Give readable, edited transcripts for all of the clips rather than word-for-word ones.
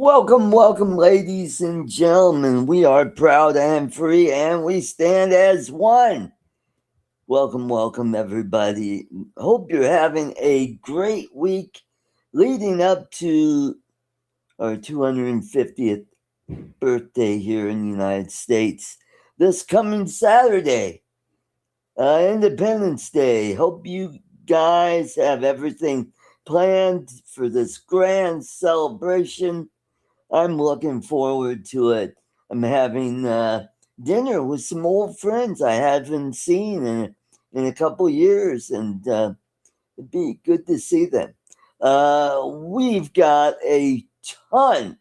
Welcome, ladies and gentlemen. We are proud and free, and we stand as one. Welcome, everybody. Hope you're having a great week leading up to our 250th birthday here in the United States this coming Saturday, Independence Day. Hope you guys have everything planned for this grand celebration. I'm looking forward to it. I'm having dinner with some old friends I haven't seen in a couple years, and it'd be good to see them. We've got a ton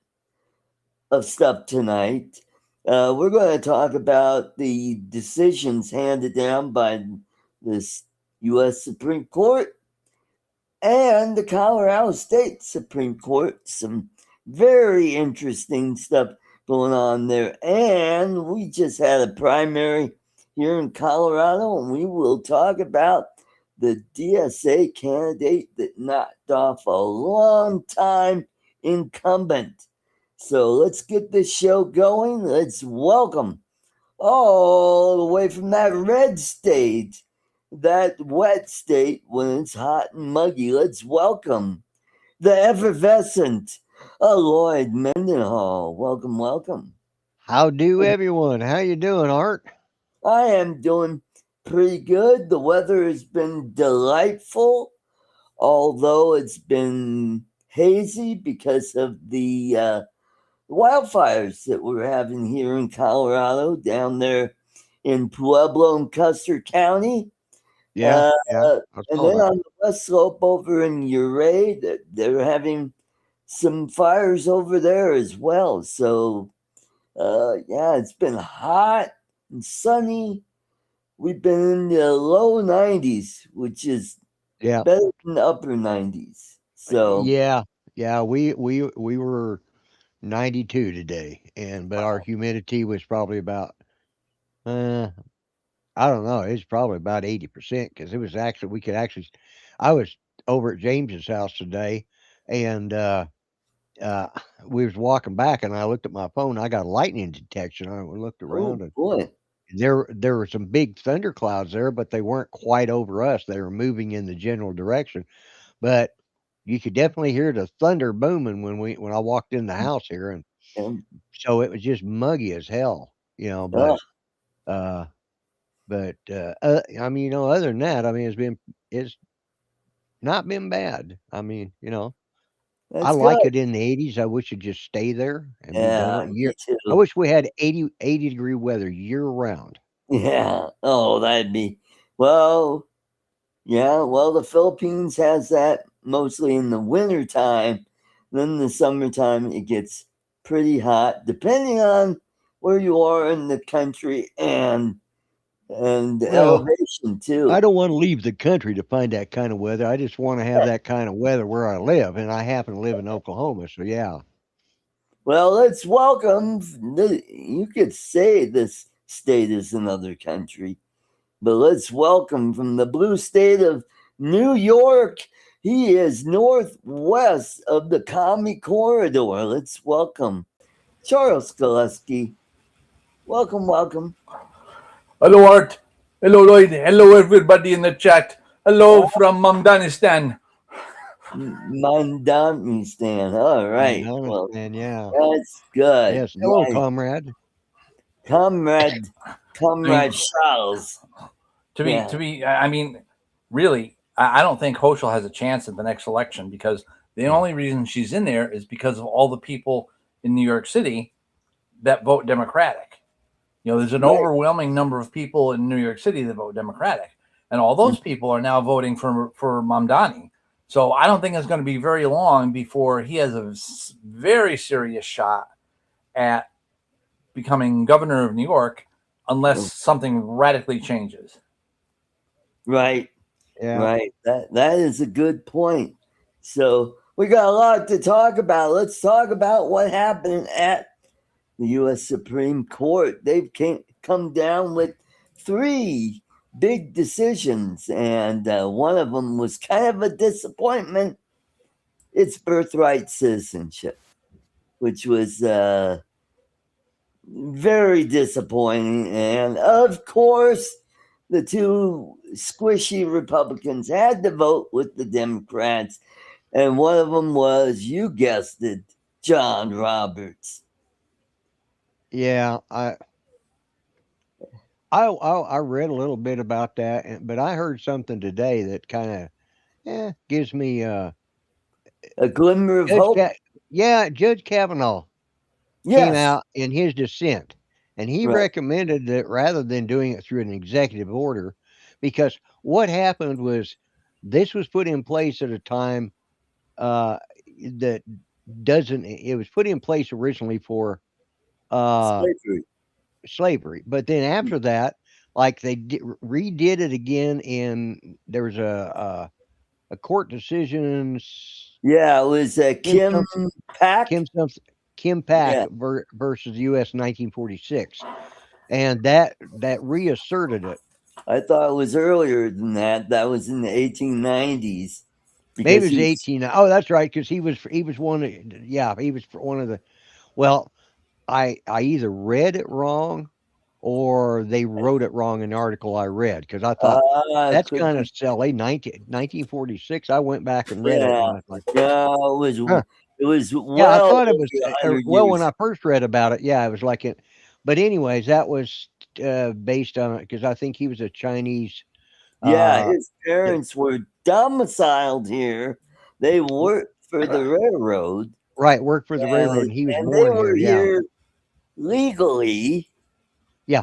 of stuff tonight. We're going to talk about the decisions handed down by this U.S. Supreme Court and the Colorado State Supreme Court. Some very interesting stuff going on there. And we just had a primary here in Colorado, and we will talk about the DSA candidate that knocked off a long time incumbent. So let's get this show going. Let's welcome all the way from that red state, that wet state when it's hot and muggy. Let's welcome the effervescent Lloyd Mendenhall. Welcome. How do everyone? How you doing, Art? I am doing pretty good. The weather has been delightful, although it's been hazy because of the wildfires that we're having here in Colorado, down there in Pueblo and Custer County. Yeah, Uh, I and saw then that. on the west slope over in Uray, they're having some fires over there as well. So, yeah, it's been hot and sunny. We've been in the low 90s, which is Yeah, better than the upper 90s. So, yeah, yeah. We were 92 today, but our humidity was probably about uh I don't know. It's probably about 80% because it was actually we could actually. I was over at James's house today, and uh we was walking back, and I looked at my phone. I got lightning detection. I looked oh around, and boy. there were some big thunderclouds there, but they weren't quite over us. They were moving in the general direction, but you could definitely hear the thunder booming when I walked in the house here, and Um, so it was just muggy as hell, oh, uh, I mean, other than that, I mean, it's not been bad. I mean, I that's good. like it in the 80s. I wish it'd just stay there and be done Yeah, a me year. I too. wish we had 80-degree weather year round. Yeah. Oh, that'd be, well, yeah, well, the Philippines has that mostly in the winter time. Then the summertime, it gets pretty hot, depending on where you are in the country and the Well, elevation I too. don't want to leave the country to find that kind of weather. I just want to have that kind of weather where I live, and I happen to live in Oklahoma, so yeah. Well, let's welcome. You could say this state is another country, but let's welcome from the blue state of New York. He is northwest of the Commie Corridor. Let's welcome Charles Gillespie. Welcome. Hello, Art. Hello, Lloyd. Hello, everybody in the chat. Hello from Afghanistan. Mandanistan. All And right. I Well, understand, yeah. that's good. Yes. Hello, Right. comrade. Comrade, I mean, Comrade Charles. to Yeah. be, I mean, really, I don't think Hochul has a chance in the next election because the Yeah. only reason she's in there is because of all the people in New York City that vote Democratic. There's an Right. overwhelming number of people in New York City that vote Democratic, and all those people are now voting for Mamdani. So I don't think it's going to be very long before he has a very serious shot at becoming governor of New York unless something radically changes. Right. Yeah. Right. That is a good point. So we got a lot to talk about. Let's talk about what happened at the U.S. Supreme Court. They've come down with three big decisions, and one of them was kind of a disappointment. It's birthright citizenship. which was very disappointing. And of course, the two squishy Republicans had to vote with the Democrats, and one of them was, you guessed it, John Roberts. Yeah, I read a little bit about that, but I heard something today that kind of gives me A glimmer of Judge hope? Judge Kavanaugh came Yes. out in his dissent, and he Right. recommended that rather than doing it through an executive order, because what happened was this was put in place at a time uh, that doesn't. It was put in place originally for uh, Slavery. slavery, but then after that, like they redid it again, and there was a court decision. Yeah, it was Kim Kim something, Pack. Kim something, Kim Pack Yeah, versus U.S. 1946, and that reasserted it. I thought it was earlier than that. That was in the 1890s Maybe because it was he was, 18. Oh, that's right, because he was one. Yeah, he was one of the. Well, I either read it wrong or they wrote it wrong in the article I read, because I thought that's could kind be, of silly. 1946. I went back and read it, yeah, and I was like, no, huh. it was Yeah, I well thought it was over 100 well when years. I first read about it. Yeah, it was like it. But anyways, that was based on it because I think he was a Chinese. Yeah, Uh, his that- parents were domiciled here. They worked for the railroad, right, worked for the railroad, and, and he was and they born were here. Yeah, here legally. yeah,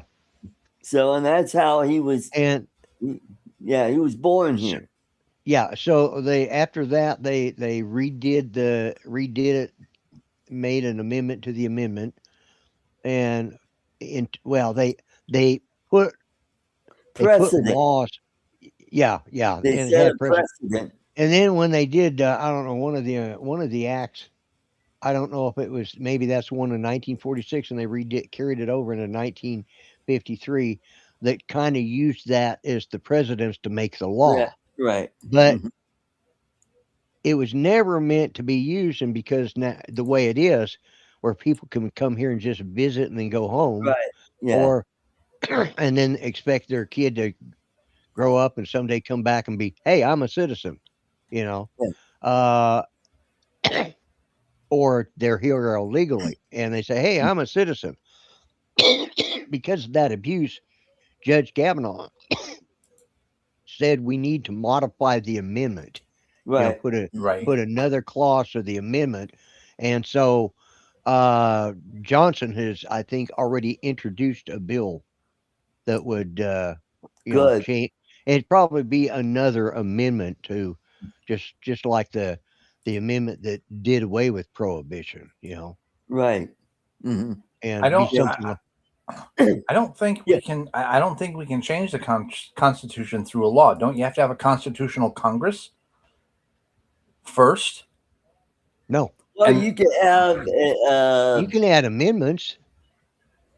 So, and that's how he was. and Yeah, he was born so, here. yeah. So they after that they redid it, made an amendment to the amendment, and they put Precedent. laws. Yeah, yeah, and They it set a had precedent. precedent. And then when they did, I don't know, one of the acts. I don't know if it was maybe that's one in 1946, and they carried it over into 1953. That kind of used that as the precedents to make the Yeah, law, right. but Mhm. it was never meant to be used. And because now the way it is, where people can come here and just visit and then go home, Right. Yeah. or and then expect their kid to grow up and someday come back and be, hey, I'm a citizen, you know. Yeah. Uh, or they're here illegally and they say, hey, I'm a citizen. Because of that abuse, Judge Kavanaugh said we need to modify the amendment, Right. Right. put another clause to the amendment. And so Johnson has, I think, already introduced a bill that would Good. change. It'd probably be another amendment to just like the amendment that did away with prohibition, Right. Hmm. I and be don't. Yeah. something like I don't think Yeah. we can. I don't think we can change the Constitution through a law. Don't you have to have a constitutional Congress first? no. Well, And you could have, You can add amendments.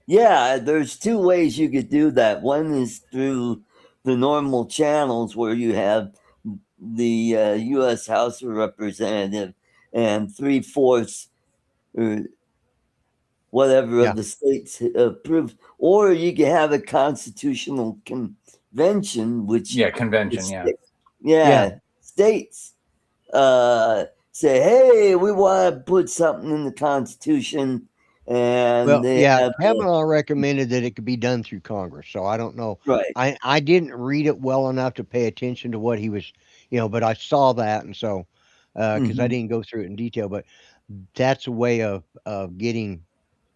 yeah, there's two ways you could do that. One is through the normal channels where you have the U.S. House of Representatives and three-fourths or whatever Yeah, of the states approve, or you can have a constitutional convention, which yeah, the convention. Yeah. yeah. states say, hey, we want to put something in the Constitution, and Well, they yeah, have Kavanaugh recommended that it could be done through Congress. So I don't know. right. I didn't read it well enough to pay attention to what he was, but I saw that, and so because I Hmm. didn't go through it in detail, but that's a way of getting,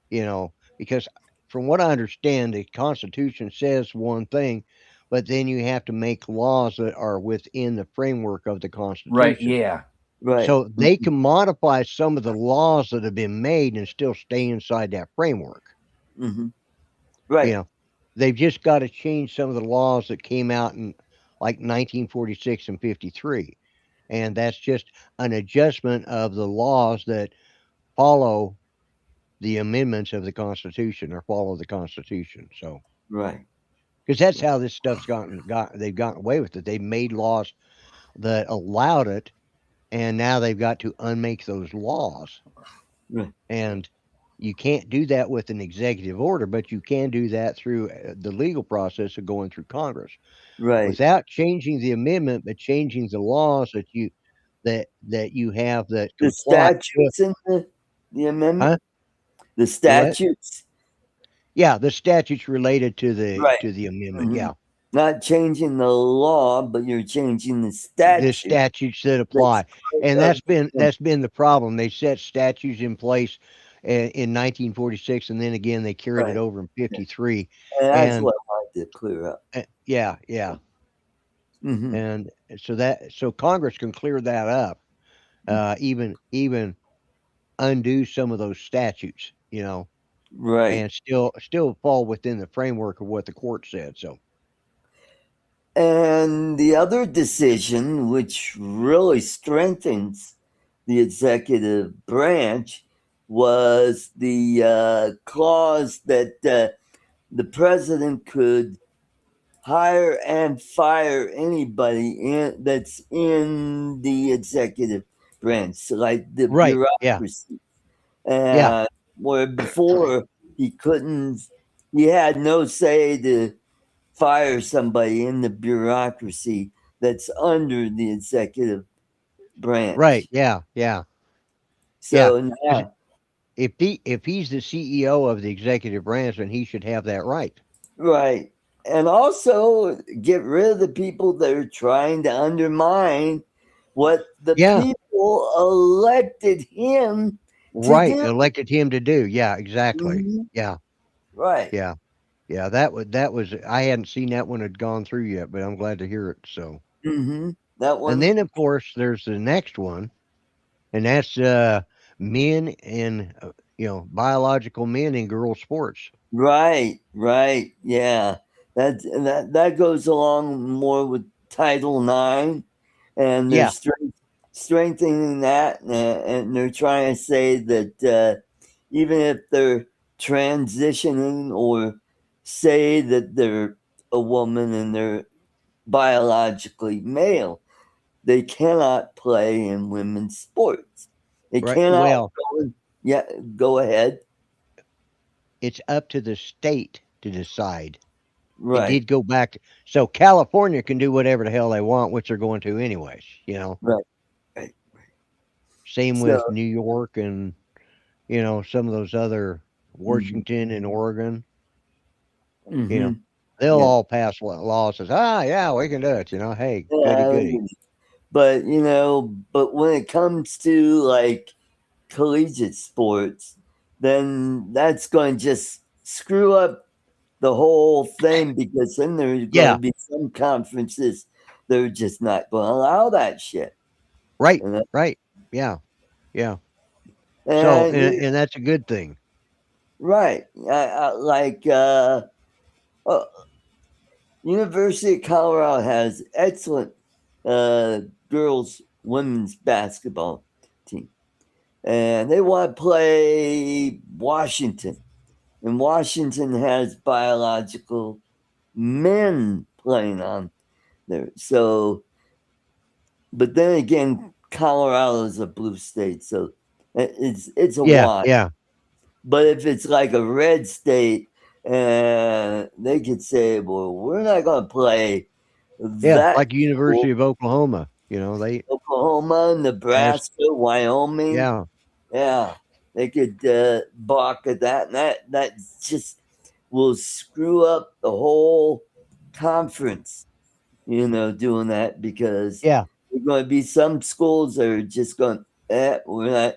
because from what I understand, the Constitution says one thing, but then you have to make laws that are within the framework of the Right. Constitution. Yeah. Right. So they can modify some of the laws that have been made and still stay inside that framework. Hmm. You Right. know, they've just got to change some of the laws that came out in like 1946 and 53. And that's just an adjustment of the laws that follow the amendments of the Constitution or follow the Constitution. So, Right. because that's how this stuff's they've gotten away with it. They made laws that allowed it, and now they've got to unmake those laws. Right. And you can't do that with an executive order, but you can do that through the legal process of going through Congress Right. without changing the amendment, but changing the laws that you have that The comply with. statutes in the amendment. Huh? The The what? statutes. Yeah, the statutes related Right. to the amendment. Hmm. Yeah, Not changing the law, but you're changing the the statute. statutes that That's apply, and part of the, that's been the problem. They set statutes in place in 1946, and then again they carried it right. over in Yeah. '53. And that's And what I wanted to clear up. yeah, yeah, Hmm. and so Congress can clear that up, even undo some of those statutes, Right. and still fall within the framework of what the court said. So And the other decision, which really strengthens the executive branch, was the clause that the president could hire and fire anybody that's in the executive branch, so like the right, yeah, bureaucracy. yeah, Where before he couldn't, he had no say to fire somebody in the bureaucracy that's under the executive right, branch. yeah, yeah, yeah. So Because now, if he's the CEO of the executive branch, then he should have that right. right. And also get rid of the people that are trying to undermine what the Yeah, people elected him to right. do. Elected him to do. Yeah, exactly. Mhm. Yeah, Right. yeah, yeah. That was. I hadn't seen that one had gone through yet, but I'm glad to hear it. So, That and one. then of course there's the next one, and that's men in biological men in girls sports. Right. Right. Yeah. That goes along more with Title IX, and they're Yeah, strengthening that, and they're trying to say that even if they're transitioning or say that they're a woman and they're biologically male, they cannot play in women's sports. They right. cannot Well, yeah, go ahead. it's up to the state to decide. It Right, did go back. So California can do whatever the hell they want, which they're going to anyways. right, right. Same So, with New York and some of those other mhm, Washington and Oregon. You know, mhm, they'll yeah, all pass laws says, yeah, we can do it. Hey, goody yeah. goody. But but when it comes to like collegiate sports, then that's going to just screw up the whole thing, because then there's going to Yeah, be some conferences that are just not going to allow that shit. right, You know? right. Yeah, yeah. So, And and that's a good thing. right, like uh, University of Colorado has excellent girls women's basketball team, and they want to play Washington, and Washington has biological men playing on there. So, but then again, Colorado is a blue state, so it's a Yeah, wash. yeah, But if it's like a red state, they could say, "Well, we're not going to play yeah. that Like the school." University of Oklahoma. They Oklahoma, has Nebraska, Wyoming, yeah, yeah, they could balk at that, and that just will screw up the whole conference. Doing that, because yeah, there's going to be some schools that are just going, we're not,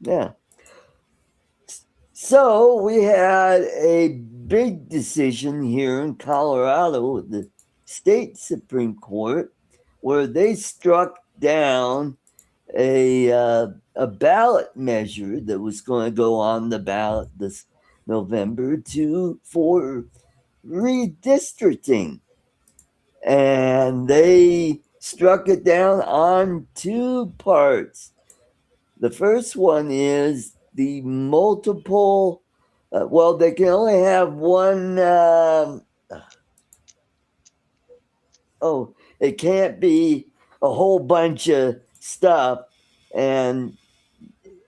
yeah. So we had a big decision here in Colorado with the state Supreme Court, where they struck down a ballot measure that was going to go on the ballot this November for redistricting, and they struck it down on two parts. The first one is the multiple. Well, they can only have one. Oh, it can't be a whole bunch of stuff. and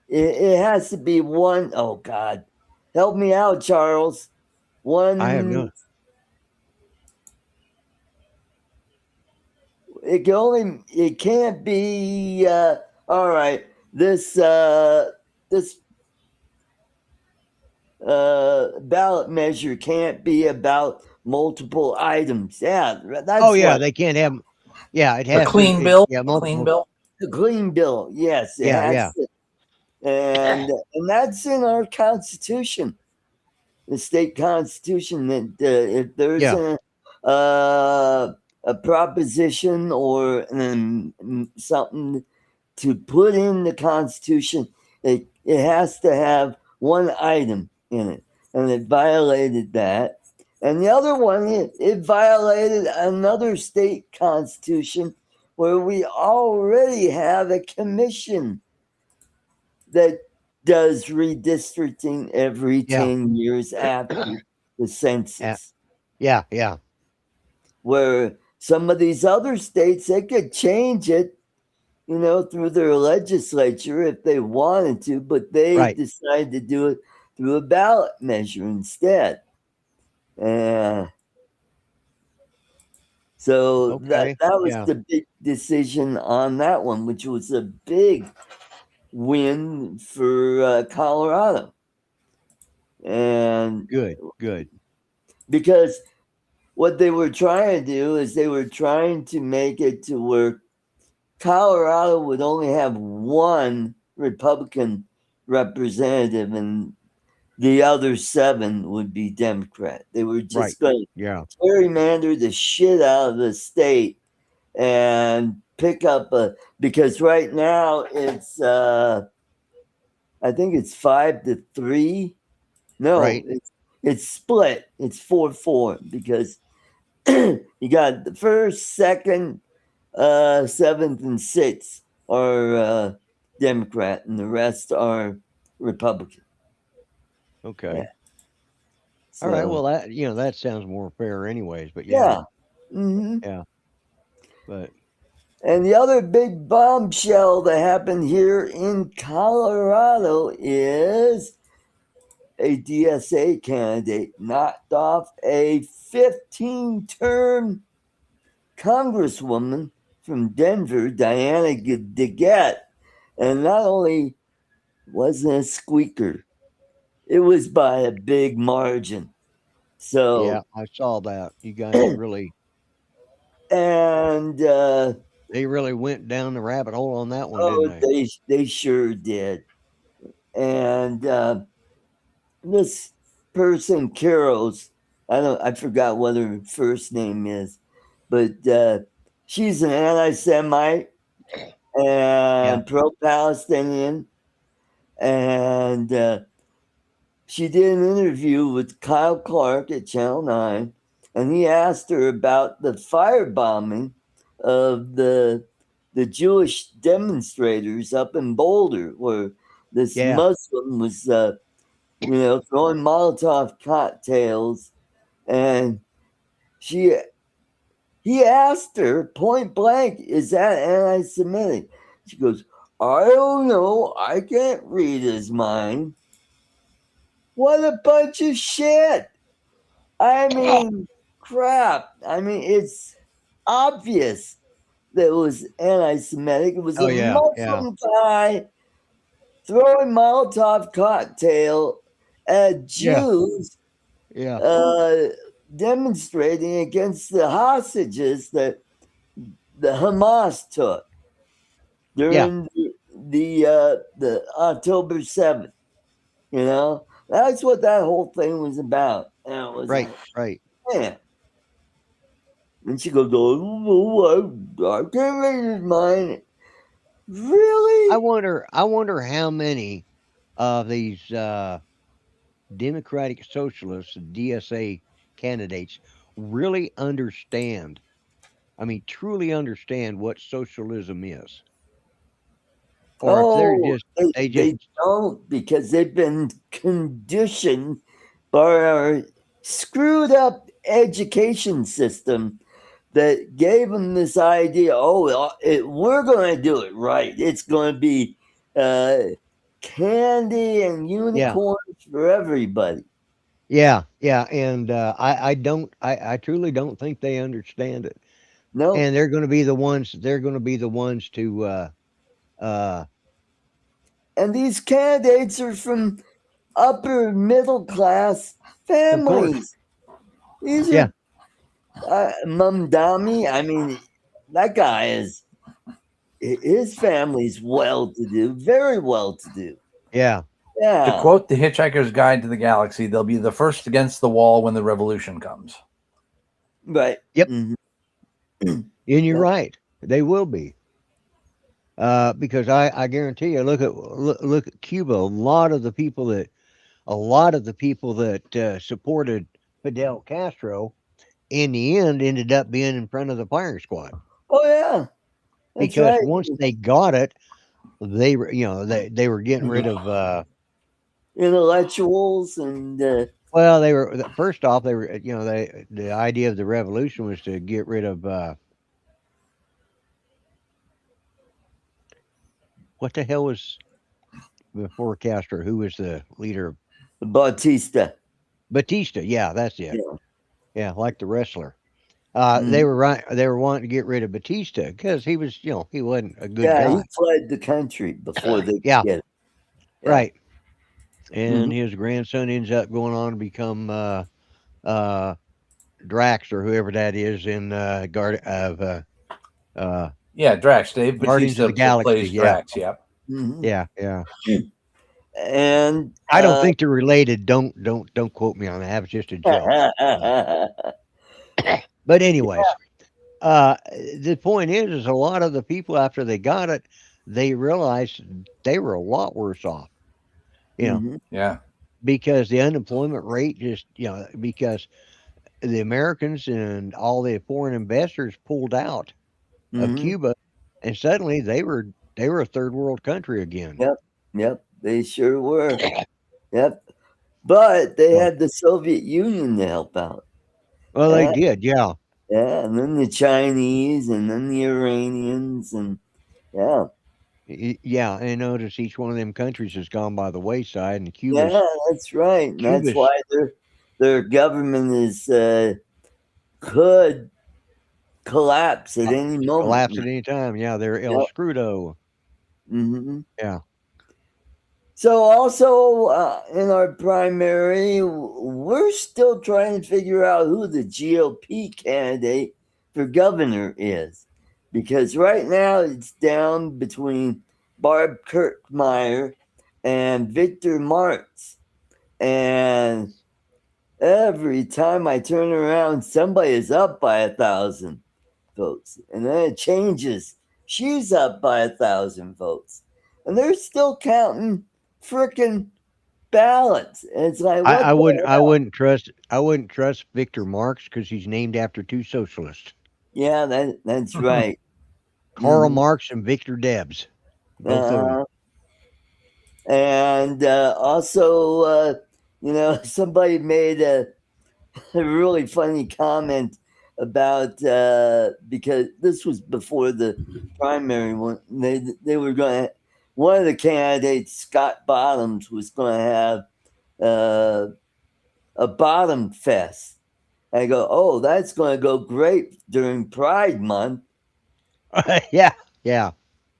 it has to be one. Oh God, help me out, Charles. I have no. One. It can only. It can't be. All right. This ballot measure can't be about multiple items. Yeah, Oh that's yeah, what they can't have. Yeah, it A has to. clean bill. Yeah, A clean multiple. bill. the clean bill. Yes, it Yeah, yeah, has to, and that's in our Constitution, the state Constitution. That if there's yeah. a proposition or something to put in the Constitution, it has to have one item in it, and it violated that. And the other one, it violated another state constitution where we already have a commission that does redistricting every Yeah. 10 years after the Yeah, census. yeah. Where some of these other states, they could change it, through their legislature if they wanted to, but they Right. decided to do it through a ballot measure instead. Uh, so that Okay. that was Yeah. the big decision on that one, which was a big win for Colorado, and Good. Good. because what they were trying to do is they were trying to make it to where Colorado would only have one Republican representative and the other 7 would be Democrat. They were Right. just going Yeah. to gerrymander the shit out of the state and pick up because right now it's I think it's 5-3. No, Right. it's split. It's 4-4 because you got the first, second, 7th, and 6th are Democrat, and the rest are Republican. Okay. Yeah. All right. So Well, that sounds more fair, anyways. But yeah, yeah. Hmm. yeah. But And the other big bombshell that happened here in Colorado is a DSA candidate knocked off a 15-term congresswoman from Denver, Diana DeGette. And not only wasn't a squeaker, it was by a big margin. yeah, So, I saw that. You guys really, and they really went down the rabbit hole on that one, didn't oh, they? they sure did. And this person, Carol's, I forgot what her first name is, but she's an anti-Semite Yeah. and pro-Palestinian, and she did an interview with Kyle Clark at Channel 9, and he asked her about the firebombing of the Jewish demonstrators up in Boulder, where this Yeah. Muslim was, throwing Molotov cocktails, and he asked her point blank, "Is that anti-Semitic?" She goes, "I don't know. I can't read his mind." What a bunch of shit. I mean, crap. I mean, it's obvious that it was anti Semitic. It was Oh a yeah. Yeah. Muslim guy throwing Molotov cocktail at Yeah. Jews Yeah. demonstrating against the hostages that the Hamas took Yeah. during the October 7th. That's what that whole thing was about. And it was Right. like, Right. man. And she goes, "Oh, I can't read his mind." I Really? wonder. I wonder how many of these Democratic Socialists, DSA candidates, really understand. I mean, truly understand what socialism is, or if they're Oh, just they, they just they don't because they've been conditioned by our screwed up education system that gave them this idea. Oh, we're going to do it right. It's going to be candy and unicorns for everybody. Yeah, and I truly don't think they understand it. No, And they're going to be the ones. They're going to be the ones to. Uh, and these candidates are from upper middle class of course. families. These Yeah, are Mamdani. I mean, that guy is. His family's well to do, very well to do. yeah, To Yeah, quote The Hitchhiker's Guide to the Galaxy, they'll be the first against the wall when the revolution comes. right. yep. Mhm. And you're right. They will be. Because I guarantee you, look at Cuba. A lot of the people that supported Fidel Castro in the end ended up being in front of the firing squad Oh yeah, that's because right. once they got it, they were they were getting rid of Intellectuals and well they were first off they were the idea of the revolution was to get rid of what the hell was before Castro, who was the leader? Bautista. Batista, yeah, that's it. Yeah. Yeah, like the wrestler. Mhm. They were wanting to get rid of Batista because he was, he wasn't a good Yeah, he guy. fled the country before they could Yeah, get it. Yeah. right. And Mhm. his grandson ends up going on to become uh Drax or whoever that is in uh Yeah, Drax. Dave Guardians of Batista the Galaxy. plays Yeah, Drax. Yep. Mhm. yeah. And I don't think they're related. Don't quote me on that. It was just a joke. But anyways, the point is a lot of the people after they got it, they realized they were a lot worse off. You know, Mhm. Yeah. because the unemployment rate just because the Americans and all the foreign investors pulled out of Mhm. Cuba, and suddenly they were a third world country again. Yep. Yep. They sure were. Yep. But they So, had the Soviet Union to help out. well, they Yeah. did, yeah, Yeah. And then the Chinese and then the Iranians and yeah. yeah. And notice each one of them countries has gone by the wayside, and Yeah, that's right. And that's Cuba's why their government is could collapse at any moment. collapse at any time. Yeah, they're El Yep. Scrudo. Hmm. Yeah, So also in our primary, we're still trying to figure out who the GOP candidate for governor is, because right now it's down between Barb Kirkmeyer and Victor Martz, and every time I turn around, somebody is up by 1,000 votes, and then it changes. She's up by 1,000 votes, and they're still counting frickin' ballots. And it's like, what the hell? I wouldn't trust Victor Marx because he's named after two socialists, Yeah, that's right. Karl Hmm. Marx and Victor Debs, both of them. Uh, and also, somebody made a really funny comment about because this was before the primary one. They were going to one of the candidates, Scott Bottoms, was going to have uh, a bottom fest. I go, oh, that's going to go great during Pride Month, Yeah, yeah,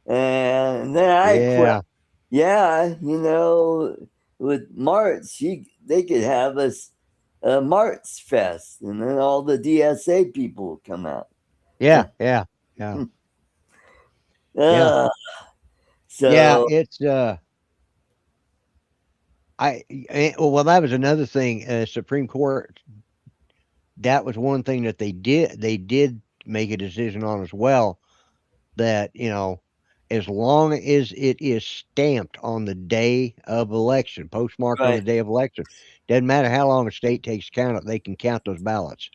and then I quit. yeah, Yeah, with March, they could have us a March Fest, and then all the DSA people will come out. yeah, yeah, yeah, yeah, uh, yeah. so It's well, that was another thing. Supreme Court. That was one thing that they did. They did make a decision on as well. That as long as it is stamped on the day of election, postmarked on right, the day of election, doesn't matter how long a state takes to count it, they can count those ballots.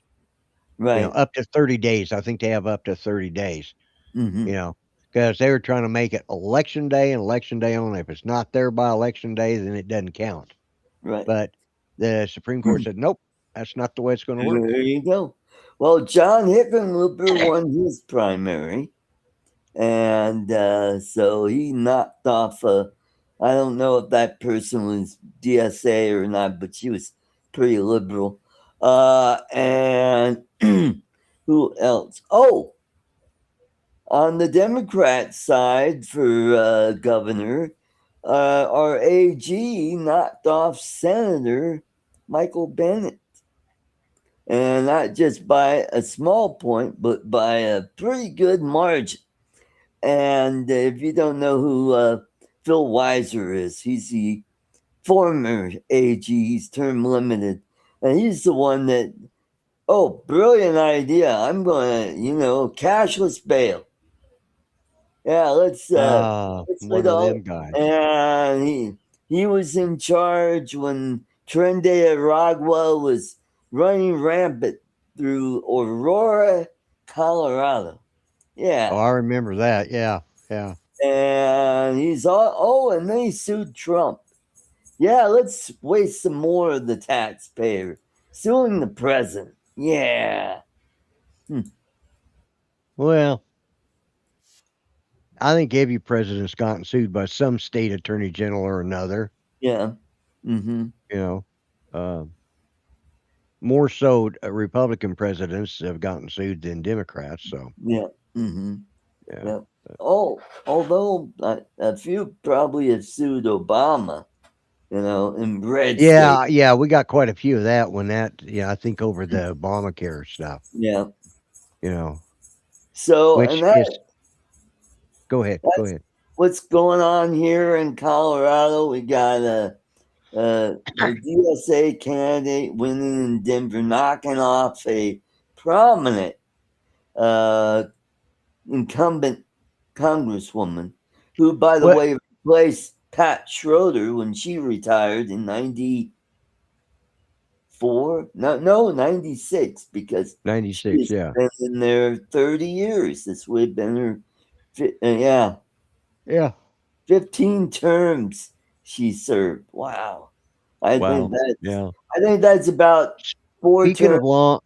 right, Up to 30 days. I think they have up to 30 days. hmm, You know, because they were trying to make it election day and election day only. If it's not there by election day, then it doesn't count. right. But the Supreme Court said, nope, that's not the way it's going to work. There you go. Well, John Hickenlooper won his primary, and so he knocked off I don't know if that person was DSA or not, but she was pretty liberal. And who else? Oh, on the Democrat side for governor, our AG knocked off Senator Michael Bennett. And not just by a small point, but by a pretty good margin. And if you don't know who Phil Weiser is, he's the former AG, he's term limited. And he's the one that, oh, brilliant idea. I'm going to, cashless bail. Yeah, let's One let of all. them guys. And he was in charge when Trende Aragua was running rampant through Aurora, Colorado. Yeah. Oh, I remember that. Yeah, yeah. And he's all, oh, and then he sued Trump. Yeah, let's waste some more of the taxpayer. Suing the president. Yeah. Well, I think every president's gotten sued by some state attorney general or another. Yeah. Mm-hmm. You know, uh, more so Republican presidents have gotten sued than Democrats. So Yeah. Mm-hmm. yeah. Yeah. Oh, although a few probably have sued Obama, in red state. Yeah, yeah, we got quite a few of that when I think over the Obamacare stuff, Yeah. you know, So, and which that is go that's ahead. what's going on here in Colorado. We got a DSA candidate winning in Denver, knocking off a prominent uh, incumbent congresswoman who, by the What way, replaced Pat Schroeder when she retired in 94. No, 96, because '96? she's Yeah, been in there 30 years. This would have been her, yeah, yeah. 15 terms she served. Wow. I think Wow. that's Yeah. I think that's about 4 terms.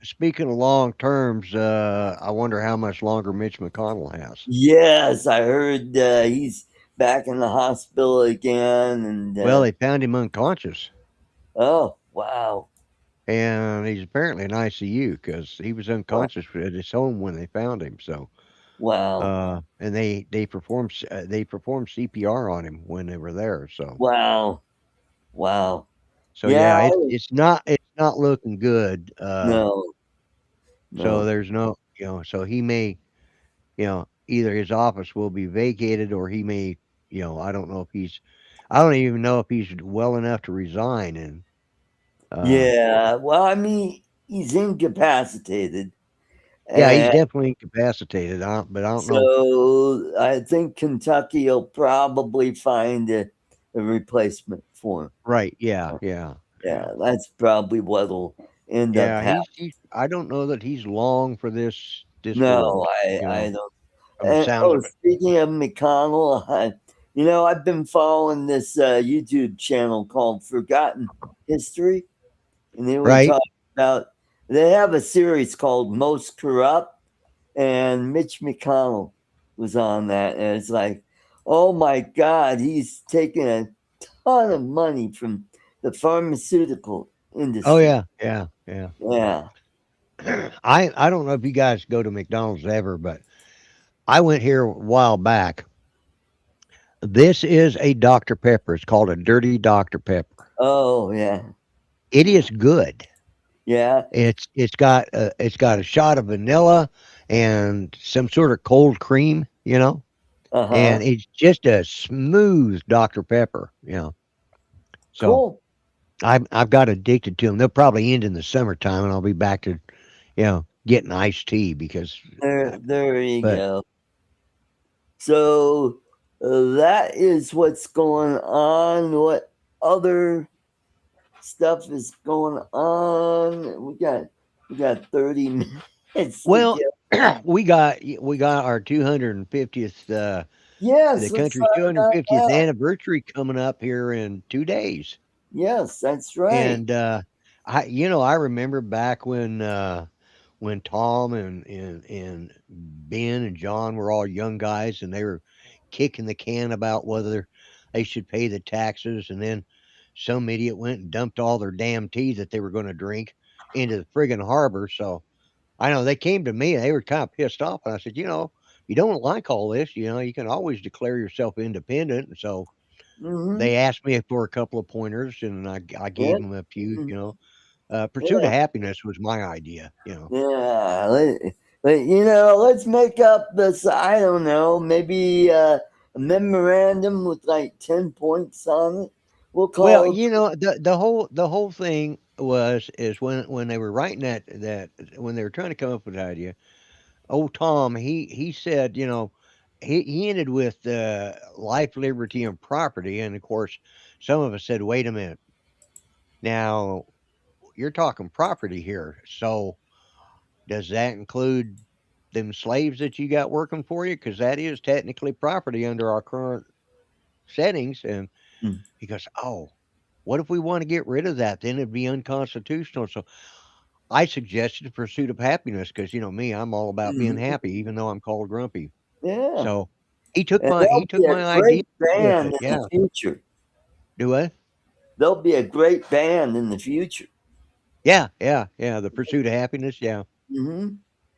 Speaking of long terms, I wonder how much longer Mitch McConnell has. Yes, I heard he's back in the hospital again, and Well, they found him unconscious, oh wow, and he's apparently in ICU because he was oh, unconscious at his home when they found him. So, wow, and they performed CPR on him when they were there. wow, wow. So Yeah, yeah, it's not looking good. no, So no. there's no, so he may, either his office will be vacated or he may, I don't even know if he's well enough to resign. And uh, Yeah, well, I mean, he's incapacitated, yeah, he's and definitely incapacitated. But I don't know. so I think Kentucky will probably find a replacement for him. Right? Yeah, yeah, Yeah, yeah, that's probably what'll end up yeah. happening. I don't know that he's long for this No, world. I don't. From the And sounds oh, of it. speaking of McConnell, I've been following this YouTube channel called Forgotten History, and they were Right? talking about. They have a series called Most Corrupt, and Mitch McConnell was on that, and it's like, oh my God, he's taking a ton of money from the pharmaceutical Oh industry. yeah, yeah, yeah. Yeah. I don't know if you guys go to McDonald's ever, but I went here a while back. This is a Dr. Pepper. It's called a Dirty Dr. Pepper. Oh yeah. It is good. Yeah. It's got a shot of vanilla and some sort of cold cream, Uh and huh. it's just a smooth Dr. Pepper. So Cool. I've got addicted to them. They'll probably end in the summertime, and I'll be back to getting iced tea because. There you But go. So that is what's going on. What other stuff is going on? We got 30 minutes to well, get. we got our 250th. Yes, The let's country's talk about 250th that. anniversary coming up here in 2 days. Yes, that's right. And I remember back when when Tom and Ben and John were all young guys and they were kicking the can about whether they should pay the taxes, and then some idiot went and dumped all their damn tea that they were going to drink into the friggin' harbor. So I know they came to me and they were kind of pissed off, and I said, you don't like all this, you can always declare yourself independent. And so Mm-hmm. they asked me for a couple of pointers, and I gave Yeah. them a few. Mhm. Pursuit Yeah. of happiness was my idea. Yeah. Let's make up this. I don't know. Maybe a memorandum with like 10 points on it. We'll Well, call it. the whole thing is when they were writing that when they were trying to come up with the idea, old Tom he said, he ended with life, liberty, and property, and of course some of us said, wait a minute, now you're talking property here, so does that include them slaves that you got working for you? Because that is technically property under our current settings. And he goes, oh, what if we want to get rid of that? Then it'd be unconstitutional. So I suggested the pursuit of happiness because, me, I'm all about being Mhm. happy, even though I'm called grumpy. Yeah. So he took And my he they'll took be a my idea great with band it. in Yeah. the future. Do I? They'll be a great band in the future. Yeah, yeah, yeah. The pursuit of happiness. Yeah, Mm-hmm.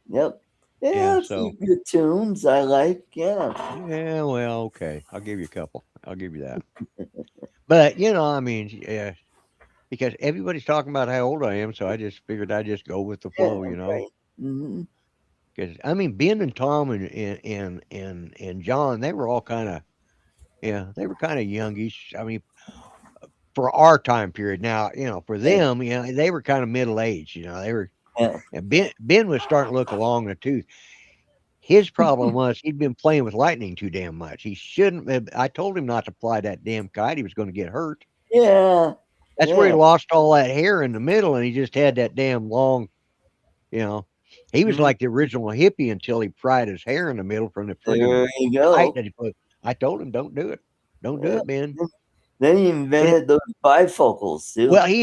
Yep. yeah. Yeah, a few So good tunes I like. Yeah. yeah, well, okay. I'll give you a couple. I'll give you that. But I mean, yeah, because everybody's talking about how old I am, so I just figured I'd just go with the Yeah, flow. right. Mm-hmm. Because I mean, Ben and Tom and John, they were all kind of, yeah, they were kind of youngish. I mean, for our time period. Now, for Yeah. them, they were kind of middle aged. They were. Yeah. And Ben was starting to look along the tooth. His problem was he'd been playing with lightning too damn much. He shouldn't have. I told him not to fly that damn kite. He was going to get hurt. Yeah. That's where he Yeah. lost all that hair in the middle, and he just had that damn long. You know, he was Mhm. like the original hippie until he fried his hair in the middle from the friggin' There you kite go. that he put. I told him, don't do it. Don't do Yeah. it, Ben. Then he And it, invented those bifocals too. well, he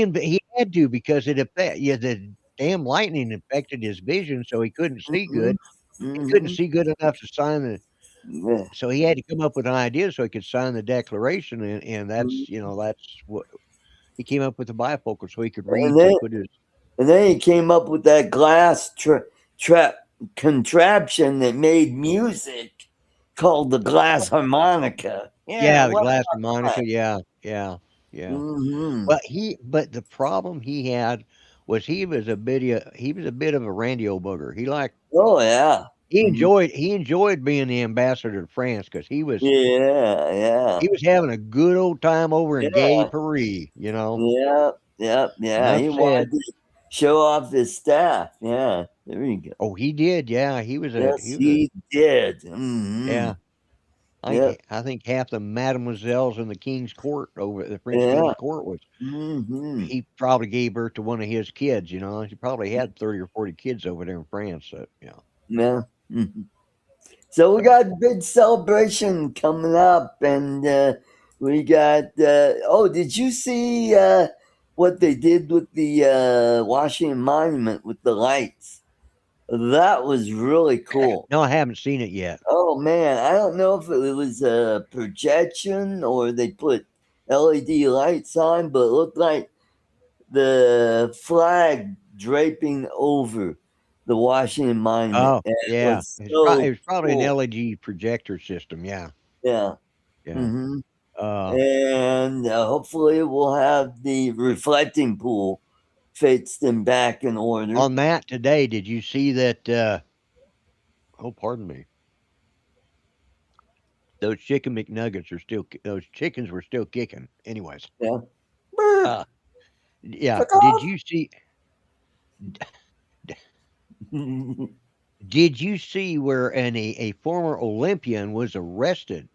had to because the damn lightning affected his vision, so he couldn't see Mm-hmm. good. He couldn't Mm-hmm. see good enough to sign the. Yeah. So he had to come up with an idea so he could sign the declaration, and that's Mhm. that's what he came up with the bifocal so he could And read to then put his. and then he came up with that glass trap contraption that made music called the glass harmonica. Yeah, Yeah, the what glass about harmonica, yeah, yeah, that? yeah. Mm-hmm. But the problem he had was he was a bit of a randy old booger. Oh yeah. He Mhm. enjoyed being the ambassador to France because he was Yeah, he yeah. was having a good old time over in Gay Yeah. Paris. Yep. Yep. Yeah. Enough He said. wanted to show off his staff. Yeah. There you go. Oh, he did, yeah. He was a Yes, he was a he did. Mm-hmm. yeah. Yep. I think half the mademoiselles in the king's court over the French Yeah. king's court was Mm-hmm. he probably gave birth to one of his kids. He probably had 30 or 40 kids over there in France. So, yeah. Yeah. Mhm. So we So, got a big celebration coming up, and we got. Oh, did you see what they did with the Washington Monument with the lights? That was really cool. no, I haven't seen it yet. Oh man, I don't know if it was a projection or they put LED lights on, but it looked like the flag draping over the Washington Monument, Oh, and it yeah. was It so was probably an cool. LED projector system. Yeah. Yeah. Yeah. Hmm. Uh, And hopefully we'll have the reflecting pool fixed and back in order. on that today, did you see that? Oh, pardon me. Those chicken McNuggets those chickens were still kicking. Anyways, Yeah. Brr, uh, yeah. fuck off. Did you see where a former Olympian was arrested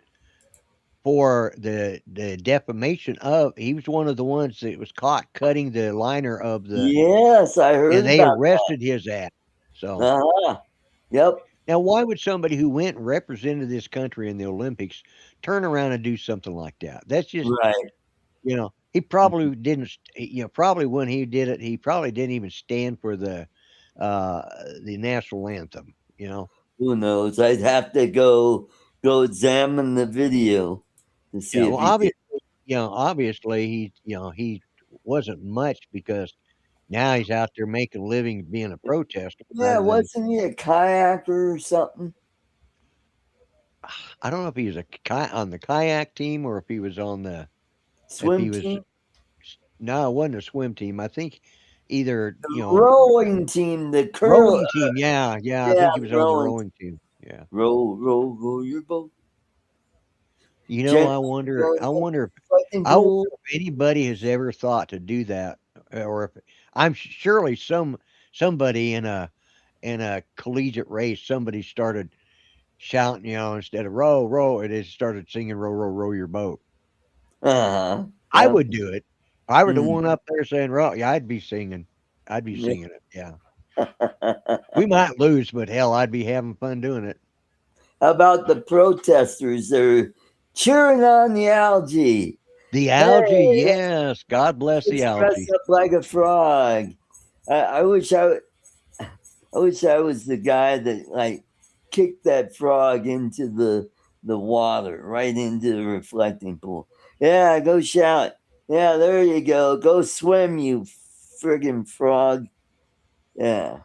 for the defamation of he was one of the ones that was caught cutting the liner of the Yes, I and heard they about arrested his ass. that. So Uh-huh. Yep. now why would somebody who went and represented this country in the Olympics turn around and do something like that? That's just Right. he probably didn't probably when he did it, he probably didn't even stand for the uh, the national anthem. Who knows? I'd have to go examine the video to see Yeah. if Well, he did. obviously he wasn't much because now he's out there making a living being a protester Yeah, rather than. wasn't he a kayaker or something? I don't know if he was on the kayak team or if he was if Swim he was. team, No, it wasn't a swim team. I think either rowing team, the curl. rowing team. Yeah, yeah. I Yeah, think he was on the rowing. rowing team. Yeah. Row your boat. I Gently wonder. going I down wonder. the fighting I wonder pool. if anybody has ever thought to do that, or if surely somebody in a collegiate race, somebody started shouting, instead of row, row, it is started singing row, row, row your boat. Uh-huh. I Yep. would do it. If I were the Mm. one up there saying row, yeah, I'd be singing. I'd be Yeah. singing it. Yeah. We might lose, but hell, I'd be having fun doing it. How about the protesters? They're cheering on the algae. The Hey, algae, yes. God bless the let's dress algae. up like a frog. I wish I wish I was the guy that like kicked that frog into the water, right into the reflecting pool. Yeah, go shout. Yeah, there you go. Go swim, you friggin' frog. Yeah.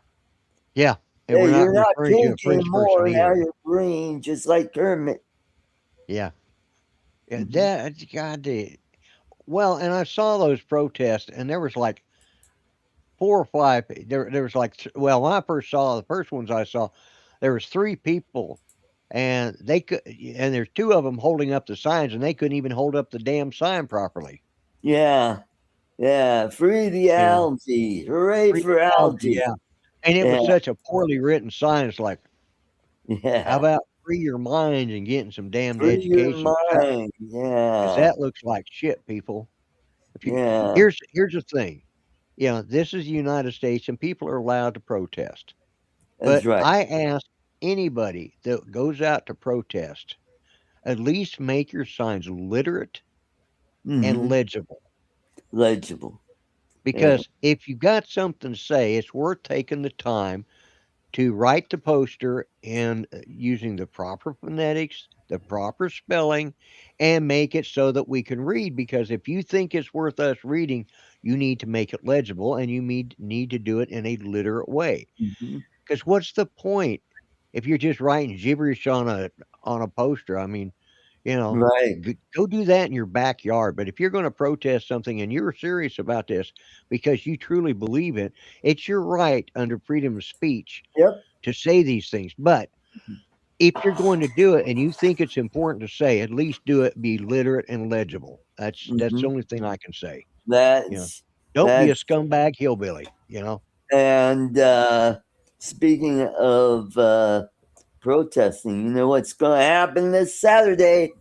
Yeah. And Hey, we're not you're not referring to a pink Prince person anymore. Now either. you're green, just like Kermit. Yeah. Yeah. Mhm. That's God. Well, and I saw those protests, and there was like four or five. There was like, well, when I first saw the first ones I saw, there was three people, and and there's two of them holding up the signs, and they couldn't even hold up the damn sign properly. Yeah, yeah. Free the You know, algae. Hooray free for algae, algae. yeah. And it Yeah, was such a poorly written sign. It's like, how yeah. about free your mind and getting some damned Free your education? mind. Because Yeah, that looks like shit, people. If you yeah. here's the thing, this is the United States, and people are allowed to protest. That's But right. I ask anybody that goes out to protest, at least make your signs literate and Hmm. legible. Legible. Yeah. Because if you got something to say, it's worth taking the time to write the poster and using the proper phonetics, the proper spelling, and make it so that we can read. Because if you think it's worth us reading, you need to make it legible and you need to do it in a literate way. Hmm. Because what's the point if you're just writing gibberish on a poster? I mean, Right. go do that in your backyard. But if you're going to protest something and you're serious about this because you truly believe it, it's your right under freedom of speech Yep. to say these things. But if you're going to do it and you think it's important to say, at least do it be literate and legible. That's Hmm. the only thing I can say. You know, That's don't be a that's scumbag hillbilly. and speaking of protesting, you know what's going to happen this Saturday?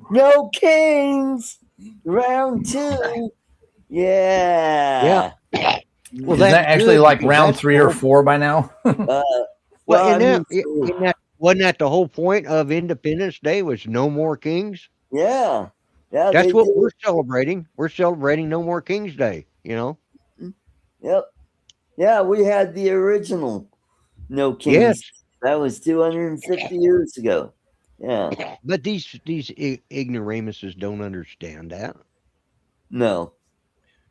No Kings, round two. Yeah. Yeah. Well, Is that's that Mhm. actually good like because round that's the three or whole. four by now? Uh, Well, well, I mean, so, wasn't that the whole point of Independence Day was no more kings? yeah, yeah, That's they what we're did. celebrating. We're celebrating no more Kings Day. Yep. Yeah, we had the original No Yes, Kings. That was 250 years ago. Yeah. but these ignoramuses don't understand that. No,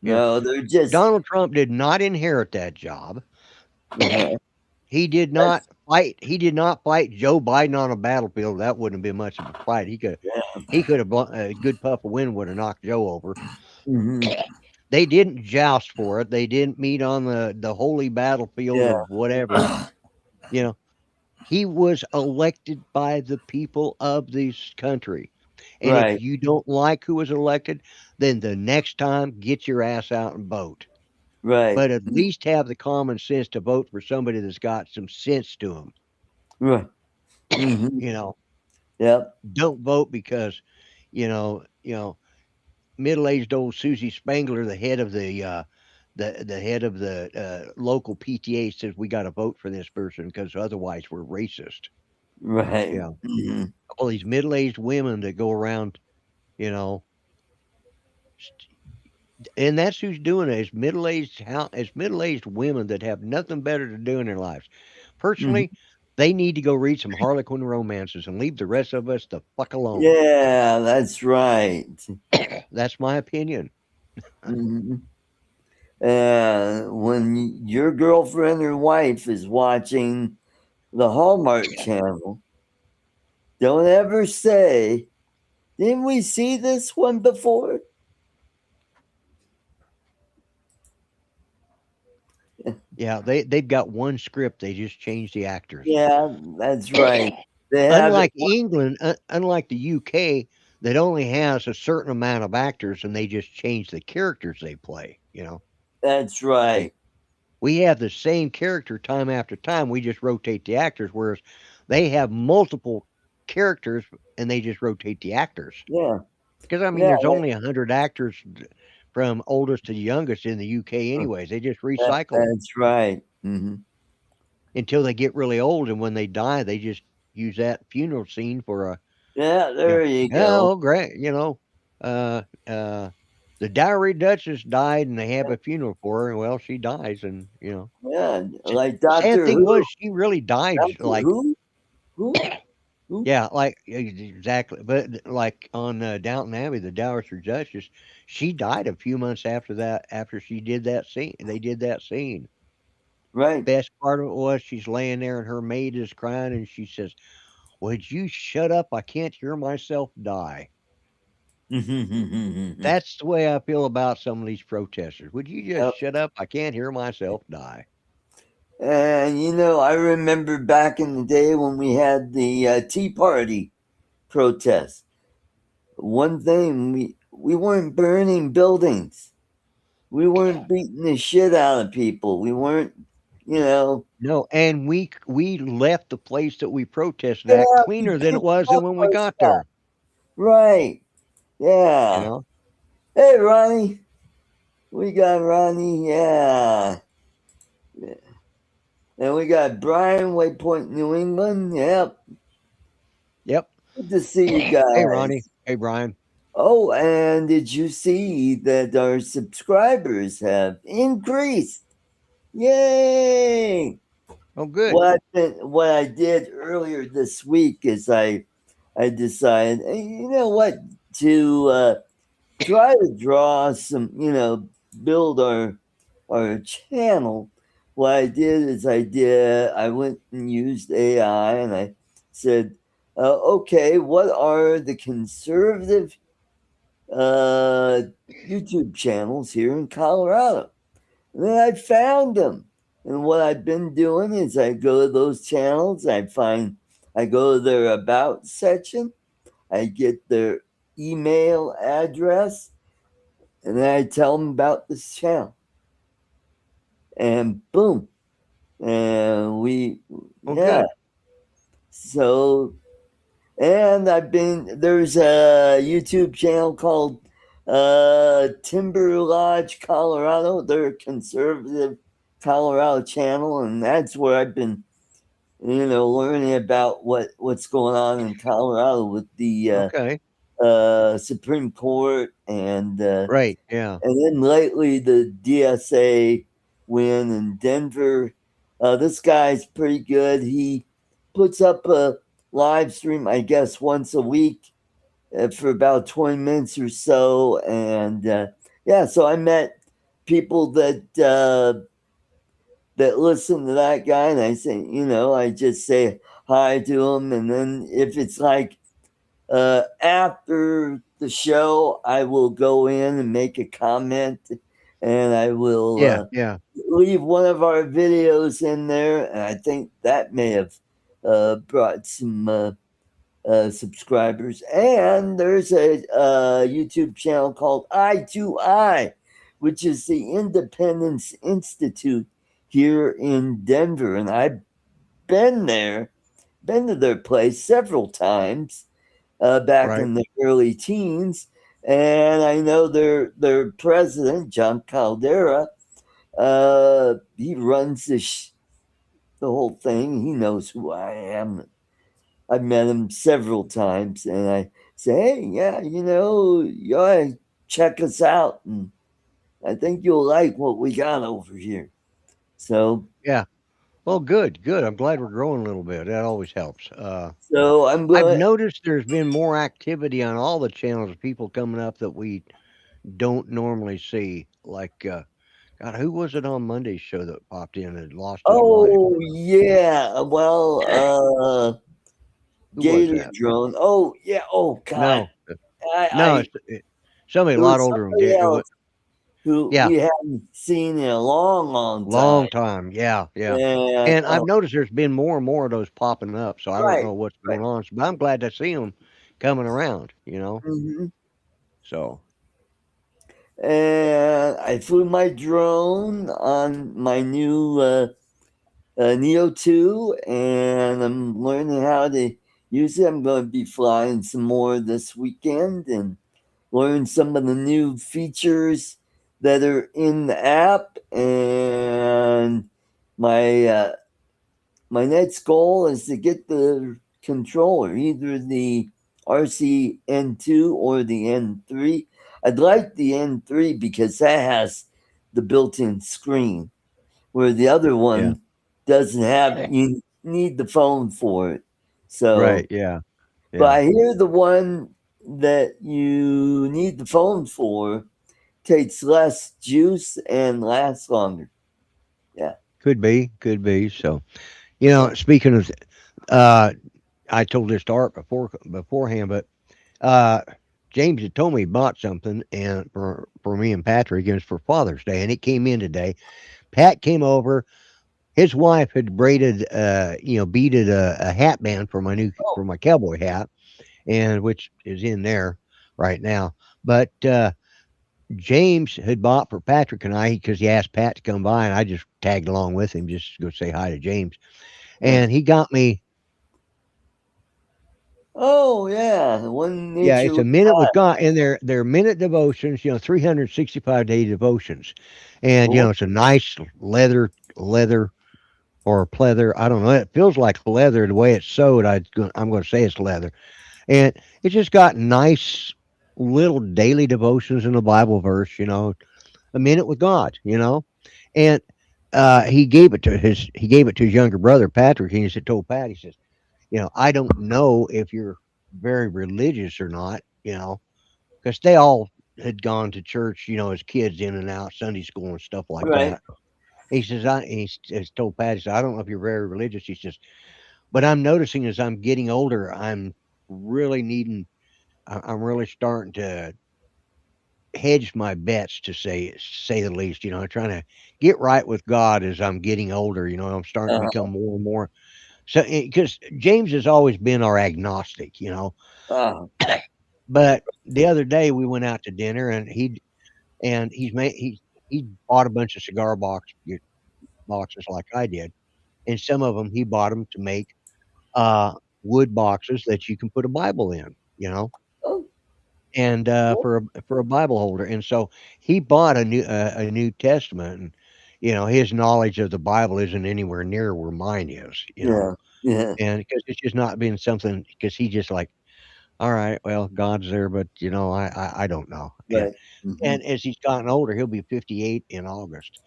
You know, no, they're just. Donald Trump did not inherit that job. Uh-huh. He did not That's, fight. He did not fight Joe Biden on a battlefield. That wouldn't have been much of a fight. yeah. He could have a good puff of wind would have knocked Joe over. Hmm. They didn't joust for it. They didn't meet on the holy battlefield Yeah. of whatever. You know, he was elected by the people of this country. And if Right. you don't like who was elected, then the next time get your ass out and vote. Right. But at least have the common sense to vote for somebody that's got some sense to them. Right. Hmm. You know, Yep. don't vote because, you know, middle-aged old Susie Spangler, the head of the head of the local PTA, says we got to vote for this person because otherwise we're racist. Right. Yeah, Hmm. all these middle-aged women that go around, you know, And that's who's doing it. It's middle-aged women that have nothing better to do in their lives. Mhm. Personally, they need to go read some Harlequin romances and leave the rest of us the fuck alone. Yeah, that's right. That's my opinion. Mhm. When your girlfriend or wife is watching the Hallmark Channel, don't ever say, "Didn't we see this one before?" Yeah, they've got one script. They just change the actors. Yeah, that's right. They have it. Unlike England, unlike the UK, that only has a certain amount of actors, and they just change the characters they play. That's They right. we have the same character time after time. We just rotate the actors, whereas they have multiple characters and they just rotate the actors. Yeah, Because I mean, yeah. there's only 100 actors from oldest to youngest in the UK, anyways. They just recycle them That's right. until they get really old, and when they die, they just use that funeral scene for a Yeah, you know, there you go. oh great, uh, uh, the Dowry Duchess died, and they have a funeral for her. And well, she dies, and Yeah, S like sad Doctor thing Who. was she really died, Doctor like Who? Who? Who? yeah, like, exactly, but, like, on, Downton Abbey, the Dowager Duchess, she died a few months after that, after she did that scene they did that scene. Right. Best part of it was she's laying there and her maid is crying, and she says, "Would you shut up? I can't hear myself die." That's the way I feel about some of these protesters. "Would you just Yep. shut up? I can't hear myself die." And I remember back in the day when we had the Tea Party protests. One thing, we weren't burning buildings. We weren't beating the shit out of people. We weren't, you know. No, and we left the place that we protested Yeah, at we cleaner than it picked was than up when we our got stuff. there, Right. you Yeah. know? Hey, Ronnie. We got Ronnie. Yeah. And we got Brian, Waypoint, New England. Yep. Yep. Good to see you Hey, Ronnie. guys. Hey, Brian. Oh, and did you see that our subscribers have increased? Yay! Oh, good. What I did earlier this week is I decided, you know what, to try to draw some, build our channel. What I did is I went and used AI and I said, okay, what are the conservative uh, YouTube channels here in Colorado? And then I found them. And what I've been doing is I go to those channels, I go to their about section, I get their email address, and then I tell them about this channel. And boom. And Oh, yeah. good. So, and there's a YouTube channel called Timber Lodge, Colorado. They're a conservative Colorado channel, and that's where I've been, learning about what's going on in Colorado with the Okay. Supreme Court Right. Yeah. and then lately the DSA win in Denver. This guy's pretty good. He puts up a live stream, I guess, once a week for about 20 minutes or so. And yeah, so I met people that listen to that guy, and I say, I just say hi to them. And then if it's like after the show, I will go in and make a comment, and I will Yeah. Yeah. leave one of our videos in there. And I think that may have brought some subscribers. And there's a YouTube channel called Eye to Eye, which is the Independence Institute here in Denver. And I've been there, been to their place several times back Right. in the early teens. And I know their president, John Caldera, he runs the whole thing. He knows who I am. I've met him several times, and I say, hey, yeah, you ought to check us out. And I think you'll like what we got over here. So, Yeah. Well, good, good. I'm glad we're growing a little bit. That always helps. I'm I've going. noticed there's been more activity on all the channels of people coming up that we don't normally see. Like, God, who was it on Monday's show that popped in and lost his wife? Oh yeah. Well, Who was Gator that? drone. Oh yeah. Oh God. No, no, I somebody it a lot was older than somebody It was, else who yeah, we haven't seen in a long, long time. long time. Yeah, yeah. And And I've noticed there's been more and more of those popping up. So I don't right, know what's right. going on. But I'm glad to see them coming around. You know. hmm So And I flew my drone on my new Neo 2, and I'm learning how to use it. I'm going to be flying some more this weekend and learn some of the new features that are in the app. And my my next goal is to get the controller, either the RCN2 or the N3. I'd like the N3 because that has the built-in screen, where the other yeah, one doesn't have. You need the phone for it. right. So, Yeah, but yeah. I hear the one that you need the phone for takes less juice and lasts longer. Yeah. Could be, could be. So you Yeah. know, speaking of, uh, I told this to Art beforehand, but uh, James had told me he bought something and for me and Patrick, it was for Father's Day, and it came in today. Pat came over. His wife had beaded a hat band Oh, for my cowboy hat, and which is in there right now. But James had bought for Patrick and I because he asked Pat to come by, and I just tagged along with him just to go say hi to James. yeah. And he got me, Oh, yeah. One yeah, nature it's a with minute with God. God, and they're minute devotions, 365-day devotions, and Oh, it's a nice leather or pleather. I don't know. It feels like leather the way it's sewed. I'm going to say it's leather, and it's just got nice little daily devotions in the Bible verse. A minute with God. And he gave it to his younger brother Patrick, and he said told Pat, he says, I don't know if you're very religious or not, because they all had gone to church, as kids in and out, Sunday school and stuff like right. that. He says, has told Pat, he said, I don't know if you're very religious. He says, but I'm noticing as I'm getting older, I'm really needing, I'm really starting to hedge my bets to say the least, trying to get right with God as I'm getting older. I'm starting to Uh, become more and more. So, because James has always been our agnostic. uh, But the other day we went out to dinner and he bought a bunch of boxes like I did, and some of them he bought them to make uh, wood boxes that you can put a Bible in, oh, and cool. for a Bible holder. And so he bought a New Testament, and his knowledge of the Bible isn't anywhere near where mine is. Yeah. Yeah. And because it's just not been something because he just like, all right, well, God's there, but I don't know. And Right. Hmm. and as he's gotten older, he'll be 58 in August.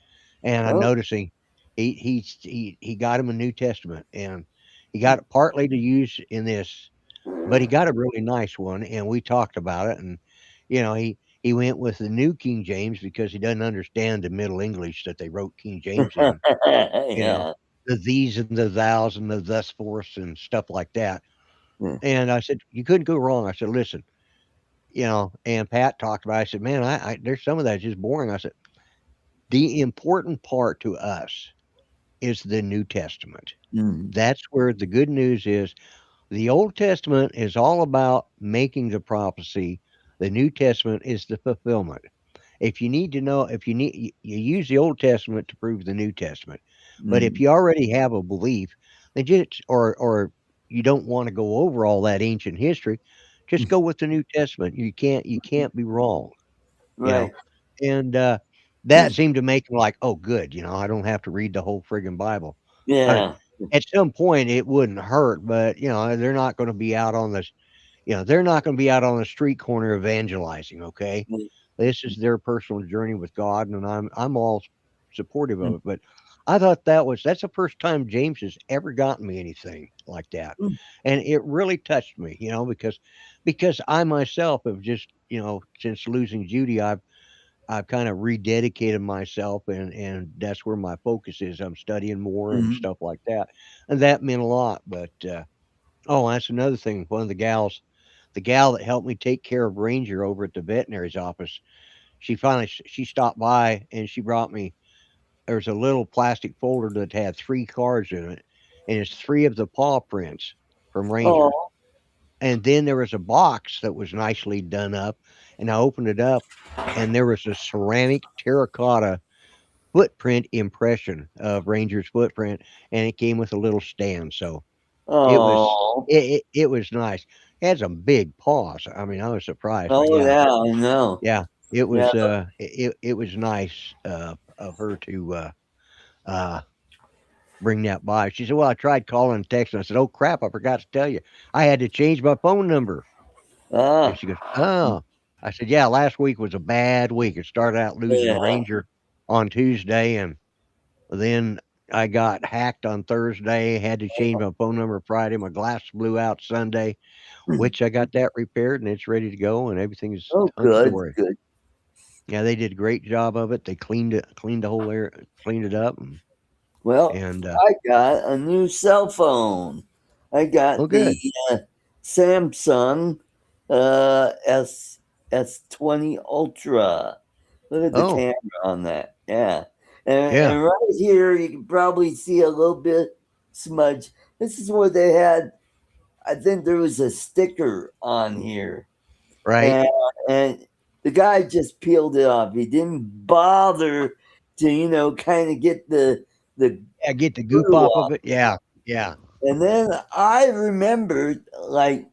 And I'm Oh, noticing he got him a New Testament, and he got it partly to use in this, but he got a really nice one, and we talked about it, and he went with the New King James because he doesn't understand the Middle English that they wrote King James in. You know, yeah. the these and the thous and the thus forths and stuff like that. Yeah. And I said, you couldn't go wrong. I said, listen, and Pat talked about it. I said, man, there's some of that's just boring. I said, the important part to us is the New Testament. Mm, That's where the good news is. The Old Testament is all about making the prophecy. The New Testament is the fulfillment. If you need to know, if you need, you use the Old Testament to prove the New Testament. But if mm, you already have a belief, then just or you don't want to go over all that ancient history, just go with the New Testament. You can't be wrong, you know. right. And Yeah. that seemed to make him like, oh, good, I don't have to read the whole friggin' Bible. I mean, Yeah. at some point it wouldn't hurt, but they're not going to be out on the they're not going to be out on the street corner evangelizing. Okay, This is their personal journey with God, and I'm all supportive of it. But I thought that's the first time James has ever gotten me anything like that, and it really touched me, because I myself have just, since losing Judy, I've kind of rededicated myself, and that's where my focus is. I'm studying more and Mhm. stuff like that, and that meant a lot. But oh, that's another thing. One of the gal that helped me take care of Ranger over at the veterinary's office, she stopped by and she brought me. There's a little plastic folder that had 3 cards in it, and it's 3 of the paw prints from Ranger. Oh, And then there was a box that was nicely done up, and I opened it up, and there was a ceramic terracotta footprint impression of Ranger's footprint, and it came with a little stand. So it was oh, it was nice. It had some big paws. I mean, I was surprised, but oh, yeah, yeah, I know. yeah, Yeah. it was nice of her to uh bring that by. She said, "Well, I tried calling and texting." I said, "Oh crap, I forgot to tell you. I had to change my phone number." And Ah, she goes, "Oh." I said, "Yeah, last week was a bad week. It started out losing yeah. Ranger on Tuesday, and then I got hacked on Thursday, had to change my phone number Friday. My glass blew out Sunday, which I got that repaired, and it's ready to go, and everything's Oh, hunky good, dory." good. Yeah, they did a great job of it. They cleaned the whole area, cleaned it up, Well, and I got a new cell phone. I oh, got the good. Samsung S20 Ultra. Look at the Oh, camera on that. Yeah. yeah, And right here, you can probably see a little bit smudge. This is where they had, I think there was a sticker on here. right. And the guy just peeled it off. He didn't bother to, kind of get the Yeah, get the goop glue off off. of it. Yeah, yeah. And then I remembered, like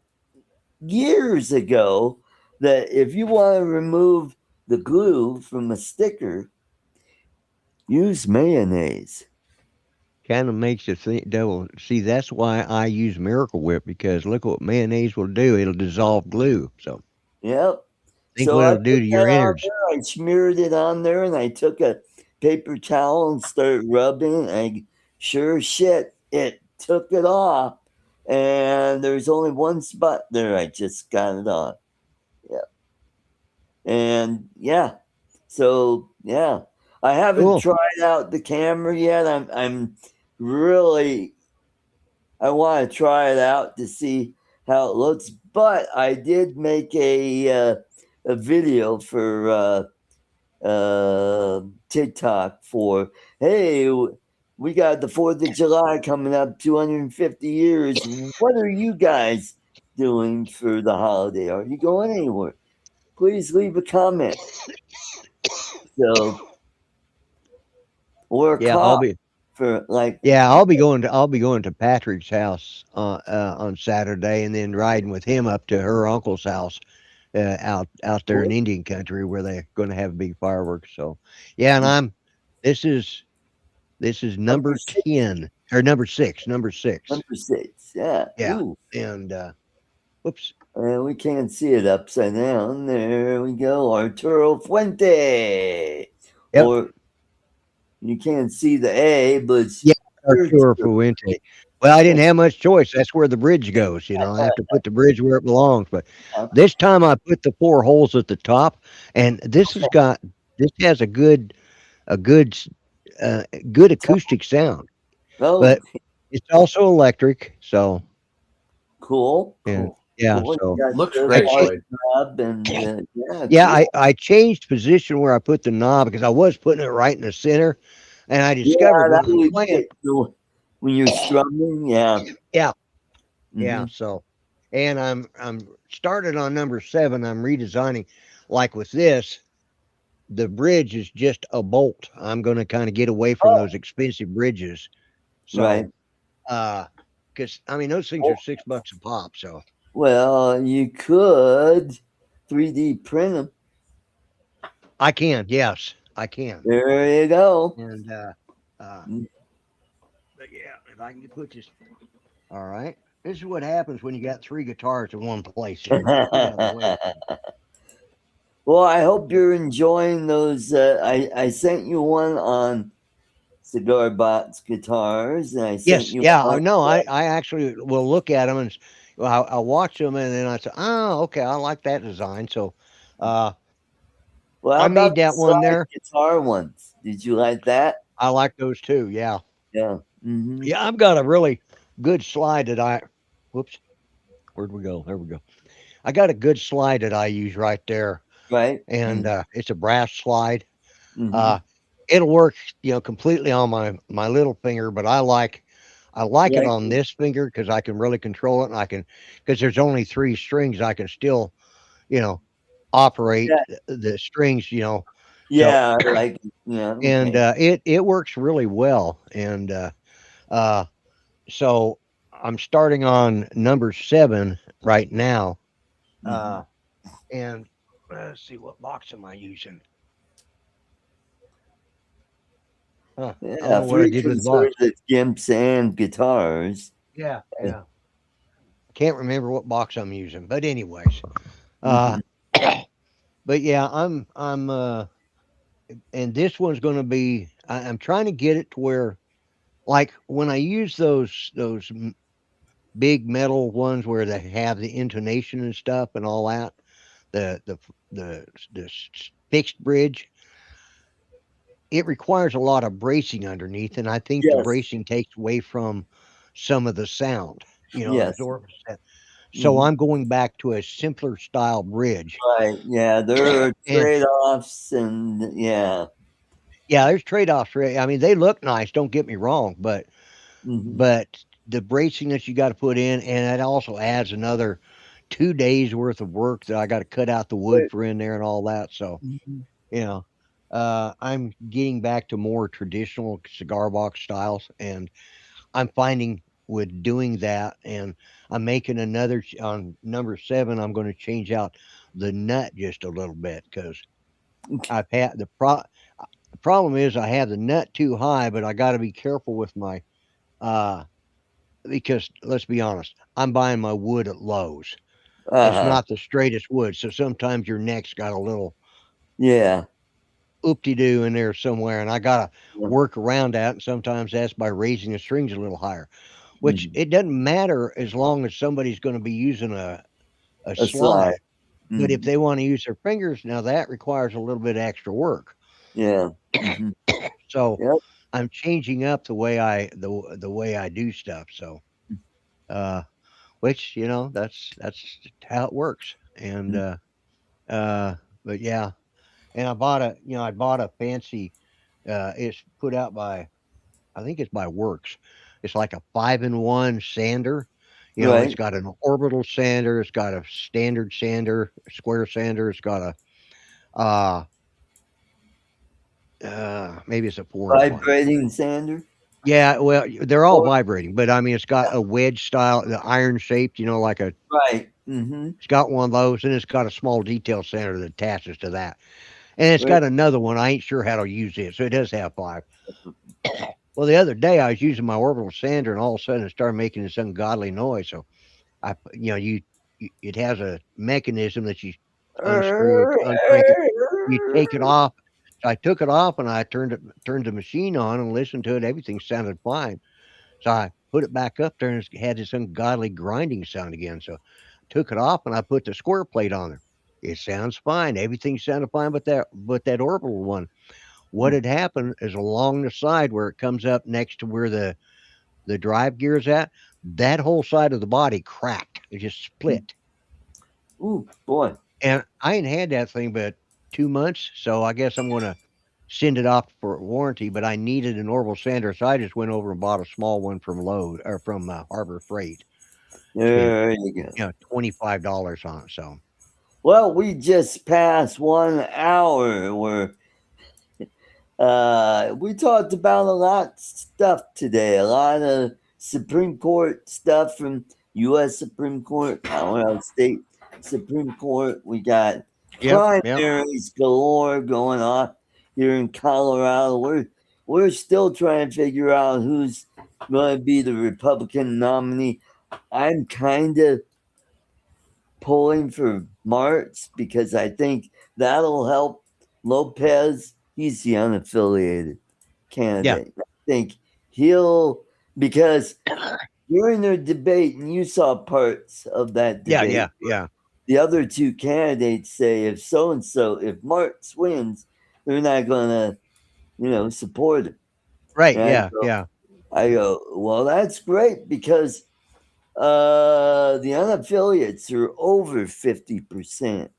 years ago, that if you want to remove the glue from a sticker, use mayonnaise. Kind of makes you think double. See, that's why I use Miracle Whip, because look what mayonnaise will do. It'll dissolve glue. So Yep. think So what I it'll do put to that your on innards. there. I smeared it on there, and I took a paper towel and started rubbing. And sure as shit, it took it off. And there's only one spot there. I just got it on. Yeah. And yeah. So yeah. I haven't Cool. tried out the camera yet. I'm really I want to try it out to see how it looks. But I did make a video for TikTok for, hey, we got the 4th of July coming up, 250 years. What are you guys doing for the holiday? Are you going anywhere? Please leave a comment. So, or a Yeah, I'll call be. for like, Yeah, I'll be going to Patrick's house on Saturday, and then riding with him up to her uncle's house out there in Indian country where they're going to have big fireworks. So yeah, and this is number number six. 10 or number 6. Number six. Yeah. Yeah, Ooh. and whoops. And we can't see it upside down. There we go. Arturo Fuente. Yep. Or you can't see the A, but it's Yeah, Arturo Arturo. Fuente. Well, I didn't have much choice. That's where the bridge goes. I have to put the bridge where it belongs. But this time I put the 4 holes at the top, and this has a good s- uh, good acoustic sound. Oh, But it's also electric. So cool. and Cool. yeah, Cool. so You got Looks the I great, cha- white Floyd. knob and yeah, yeah cool. I changed position where I put the knob, because I was putting it right in the center, and I Yeah, discovered that when I'm would playing. get when you're strumming. Yeah. Yeah, Hmm. yeah. So, and I'm started on number 7. I'm redesigning. Like with this, the bridge is just a bolt. I'm going to kind of get away from Oh, those expensive bridges. right. So, because I mean those things are Oh, $6 a pop. So well, you could 3D print them. I can, yes, I can. There you go. And uh, but yeah, if I can put this, all right. This is what happens when you got 3 guitars in one place here. Get out of the way. Well, I hope you're enjoying those. I sent you one on Cigar Box guitars, and I sent Yes, you yeah, one. no, I actually will look at them and well, I'll watch them and then I say, oh, okay, I like that design. So, uh, Well, how I about made the that one slide there. guitar ones? Did you like that? I like those too. Yeah, Yeah. Mm-hmm. yeah, I've got a really good slide that I. Whoops, where'd we go? There we go. I got a good slide that I use right there, Right. and it's a brass slide. Mm-hmm. Uh, it'll work, completely on my little finger, but I like it Right. on this finger because I can really control it, and I can because there's only three strings. I can still, you know, operate Yeah. the strings. So Yeah. Like. Yeah. and Okay. it works really well, and uh, so I'm starting on number 7 right now, Mm-hmm. uh, and let's see what box am I using. I don't Yeah. know what I Three did with the box. conservative gimps and guitars. Yeah, yeah. I can't remember what box I'm using, but anyways, uh, Mm-hmm. but yeah, and this one's going to be. I'm trying to get it to where, like, when I use those big metal ones where they have the intonation and stuff and all that, the the the fixed bridge, it requires a lot of bracing underneath, and I think the Yes. bracing takes away from some of the sound, Yes. absorbs that. So Mm-hmm. I'm going back to a simpler style bridge. Right. Yeah. There are And trade-offs, and yeah. yeah, there's trade-offs. I mean, they look nice, don't get me wrong, Mm-hmm. but the bracing that you got to put in, and it also adds another 2 days worth of work that I got to cut out the wood Right. for in there and all that. So, Mm-hmm. you know, I'm getting back to more traditional cigar box styles, and I'm finding with doing that, and I'm making another on number 7. I'm going to change out the nut just a little bit because I've had the problem is I have the nut too high, but I got to be careful with my uh because let's be honest, I'm buying my wood at Lowe's. It's Uh-huh. not the straightest wood, so sometimes your neck's got a little Yeah. oop-de-doo in there somewhere, and I gotta Yeah. work around that, and sometimes that's by raising the strings a little higher, which Mhm. it doesn't matter as long as somebody's gonna be using a A slide. slide, but if Mhm. they wanna use their fingers, now that requires a little bit of extra work. Yeah. Mhm. So, Yep. I'm changing up the way I do stuff, so, uh, which, that's how it works, and, Mm. uh, but yeah, and I bought a fancy, it's put out by I think it's by Works. It's like a 5-in-1 sander. It's Right. got an orbital sander, it's got a standard sander, a square sander, it's got uh, maybe it's a 4-in-1. Vibrating sander. Yeah, well, they're all Or vibrating, but I mean, it's got a wedge style, the iron shaped, like a right. Mhm. it's got one of those, and it's got a small detail sander that attaches to that. And it's Right. got another one. I ain't sure how to use it, so it does have 5. Well, the other day I was using my orbital sander, and all of a sudden it started making this ungodly noise. So it has a mechanism that you unscrew it, uncrank it, you take it off. So I took it off and I turned the machine on and listened to it. Everything sounded fine. So I put it back up there and it had this ungodly grinding sound again. So I took it off and I put the square plate on there. It sounds fine. Everything sounded fine, but that orbital one. What Mm. had happened is along the side where it comes up next to where the drive gear is at, that whole side of the body cracked. It just Mm. split. Ooh, boy. And I ain't had that thing but 2 months, so I guess I'm gonna send it off for warranty. But I needed an orbital sander, so I just went over and bought a small one from Lowe's or from Harbor Freight. Spent There you go. $25 on it. So Well, we just passed 1 hour. We talked about a lot of stuff today. A lot of Supreme Court stuff from U.S. Supreme Court, our state Supreme Court. We got yep. primaries galore going on here in Colorado. We're still trying to figure out who's going to be the Republican nominee. I'm kind of pulling for Martz because I think that'll help Lopez. He's the unaffiliated candidate. I think because during their debate, and you saw parts of that debate. Yeah. The other two candidates say if Martz wins, they're not going to, support him. Right. And I go, well, that's great because the unaffiliates are over 50%.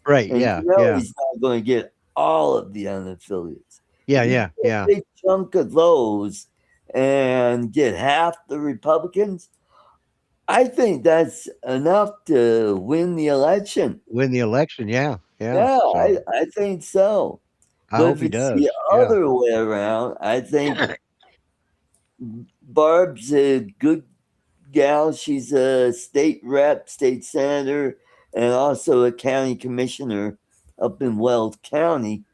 Right. And Yeah. he's not going to get all of the unaffiliates. Yeah. If he Yeah. gets a big chunk of those and get half the Republicans, I think that's enough to win the election. Yeah. Yeah, So, I think so. I But hope if he it's does. the other way around, I think Barb's a good gal. She's a state rep, state senator, and also a county commissioner up in Weld County.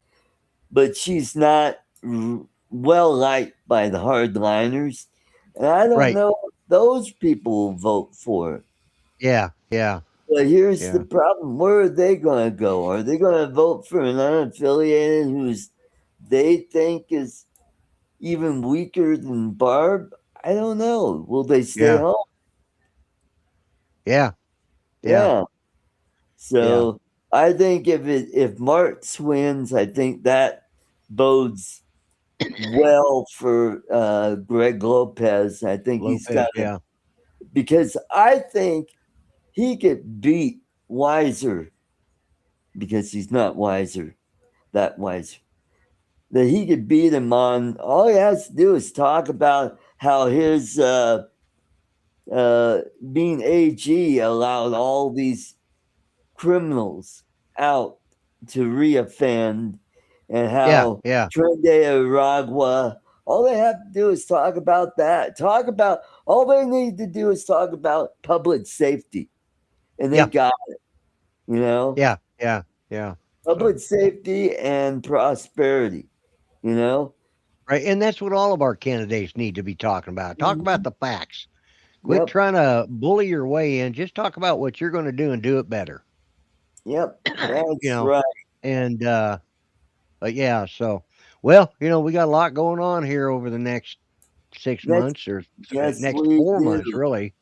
But she's not well liked by the hardliners. And I don't know if those people will vote for her. Yeah. But here's the problem. Where are they going to go? Are they going to vote for an unaffiliated who's they think is even weaker than Barb? I don't know. Will they stay home? Yeah. So I think if Martz wins, I think that bodes well for Greg Lopez. I think he's got it because I think he could beat Weiser because he's not that wiser. That he could beat him on all he has to do is talk about how his being AG allowed all these criminals out to reoffend and how Trende Aragua, all they have to do is talk about that. All they need to do is talk about public safety. And they got it. Yeah. Public safety and prosperity, Right. And that's what all of our candidates need to be talking about. Talk about the facts. Quit trying to bully your way in. Just talk about what you're going to do and do it better. Yep. That's right. And, but yeah, so, well, we got a lot going on here over the next 6 months or next 4 months, really.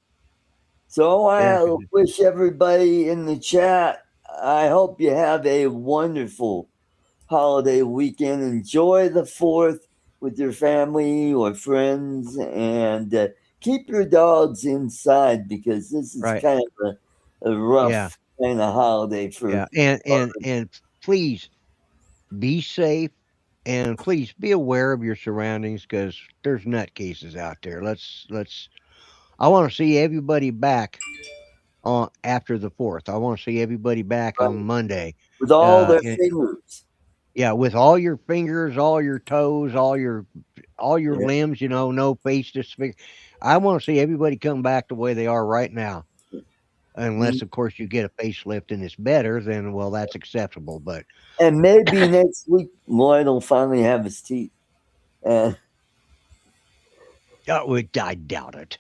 So I wish everybody in the chat, I hope you have a wonderful holiday weekend. Enjoy the 4th with your family or friends and keep your dogs inside because this is kind of a rough kind of holiday for and please be safe and please be aware of your surroundings because there's nutcases out there. I want to see everybody back on after the 4th. I want to see everybody back on Monday with all their fingers. Yeah, with all your fingers, all your toes, all your limbs, no face disfigure. I want to see everybody come back the way they are right now. Unless, of course, you get a facelift and it's better, then, well, that's acceptable. But and maybe next week Lloyd will finally have his teeth. I doubt it.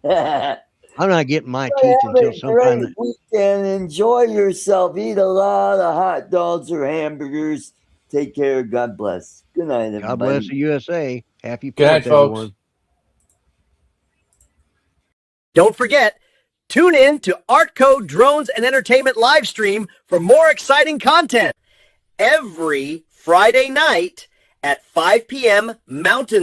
I'm not getting my teeth until sometime. Weekend. Enjoy yourself. Eat a lot of hot dogs or hamburgers. Take care. God bless. Good night, everybody. God bless the USA. Happy 4th, Good night, folks. Everyone. Don't forget, tune in to Artco Drones and Entertainment live stream for more exciting content every Friday night at 5 p.m. Mountain